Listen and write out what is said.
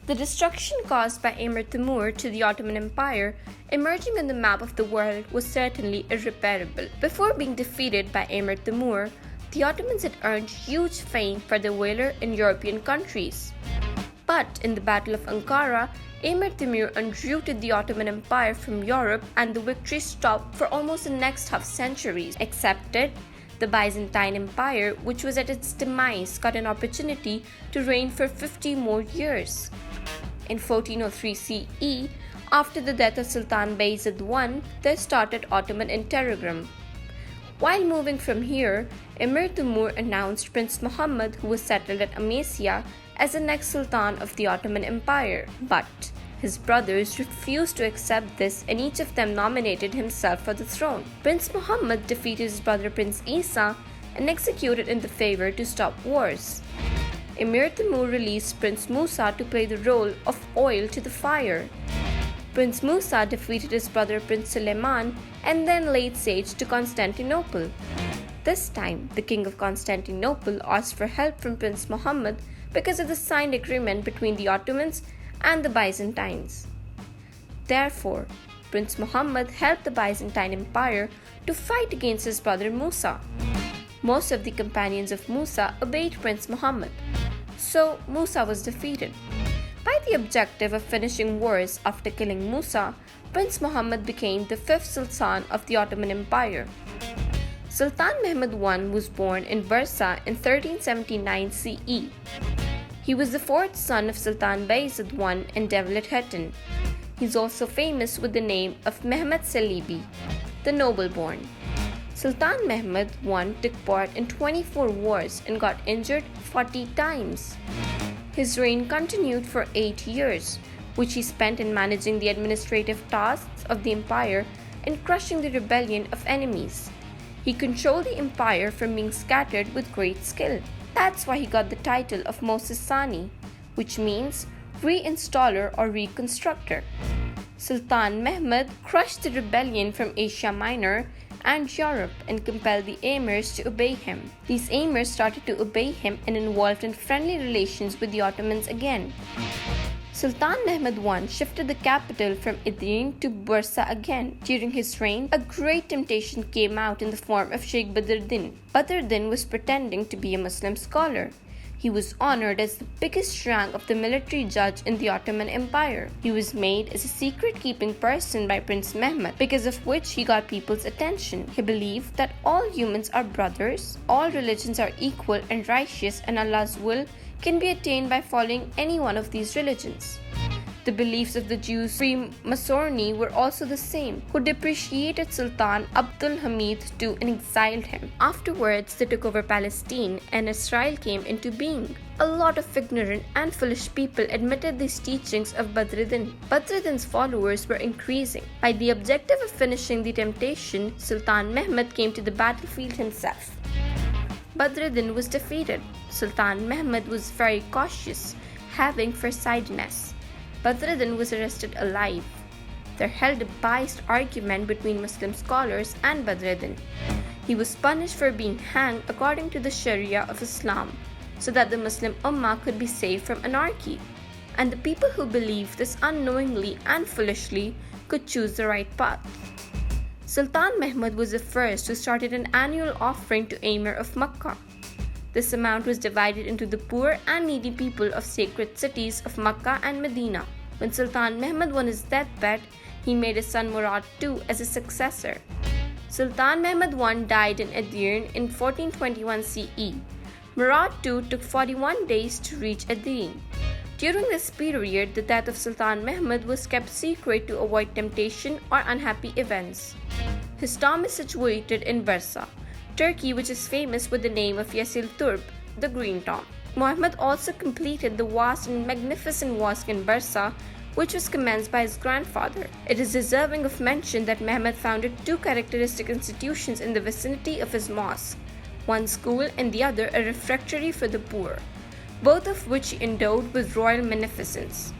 The destruction caused by Emir Timur to the Ottoman Empire emerging on the map of the world was certainly irreparable. Before being defeated by Emir Timur, the Ottomans had earned huge fame for their valor in European countries. But in the Battle of Ankara, Emir Timur uprooted the Ottoman Empire from Europe and the victory stopped for almost the next half century, except the Byzantine Empire, which was at its demise, got an opportunity to reign for 50 more years. In 1403 CE, after the death of Sultan Bayezid I, there started Ottoman Ertugrul. While moving from here, Emir Timur announced Prince Muhammad, who was settled at Amasya, as the next Sultan of the Ottoman Empire. But his brothers refused to accept this and each of them nominated himself for the throne. Prince Muhammad defeated his brother Prince Isa and executed in the favor to stop wars. Emir Timur released Prince Musa to play the role of oil to the fire. Prince Musa defeated his brother Prince Suleiman and then laid siege to Constantinople. This time, the king of Constantinople asked for help from Prince Muhammad because of the signed agreement between the Ottomans and the Byzantines. Therefore, Prince Muhammad helped the Byzantine Empire to fight against his brother Musa. Most of the companions of Musa obeyed Prince Muhammad, so Musa was defeated. By the objective of finishing wars after killing Musa, Prince Muhammad became the fifth Sultan of the Ottoman Empire. Sultan Mehmed I was born in Bursa in 1379 CE. He was the fourth son of Sultan Bayezid I and Devlet Hatun. He is also famous with the name of Mehmed Salibi, the noble-born. Sultan Mehmed I took part in 24 wars and got injured 40 times. His reign continued for 8 years, which he spent in managing the administrative tasks of the empire and crushing the rebellion of enemies. He controlled the empire from being scattered with great skill. That's why he got the title of Moses Sani, which means reinstaller or reconstructor. Sultan Mehmed crushed the rebellion from Asia Minor and Europe and compelled the emirs to obey him. These emirs started to obey him and involved in friendly relations with the Ottomans again. Sultan Mehmed I shifted the capital from Yildirim to Bursa again. During his reign, a great temptation came out in the form of Sheikh Badruddin. Badruddin was pretending to be a Muslim scholar. He was honored as the biggest rank of the military judge in the Ottoman Empire. He was made as a secret-keeping person by Prince Mehmed, because of which he got people's attention. He believed that all humans are brothers, all religions are equal and righteous, and Allah's will can be attained by following any one of these religions. The beliefs of the Jews Freemasonry were also the same, who depreciated Sultan Abdul Hamid II and exiled him. Afterwards, they took over Palestine and Israel came into being. A lot of ignorant and foolish people admitted these teachings of Badruddin. Badruddin's followers were increasing. By the objective of finishing the temptation, Sultan Mehmed came to the battlefield himself. Badruddin was defeated. Sultan Mehmed was very cautious, having foresightedness. Badruddin was arrested alive. There held a biased argument between Muslim scholars and Badruddin. He was punished for being hanged according to the Sharia of Islam, so that the Muslim Ummah could be saved from anarchy, and the people who believed this unknowingly and foolishly could choose the right path. Sultan Mehmed was the first who started an annual offering to Emir of Makkah. This amount was divided into the poor and needy people of sacred cities of Makkah and Medina. When Sultan Mehmed won his deathbed, he made his son Murad II as his successor. Sultan Mehmed I died in Yildirim in 1421 CE. Murad II took 41 days to reach Yildirim. During this period, the death of Sultan Mehmed was kept secret to avoid temptation or unhappy events. His tomb is situated in Bursa, Turkey, which is famous with the name of Yeşil Turb, the Green Tomb. Muhammad also completed the vast and magnificent mosque in Bursa, which was commenced by his grandfather. It is deserving of mention that Mehmed founded two characteristic institutions in the vicinity of his mosque, one school and the other a refectory for the poor, both of which he endowed with royal magnificence.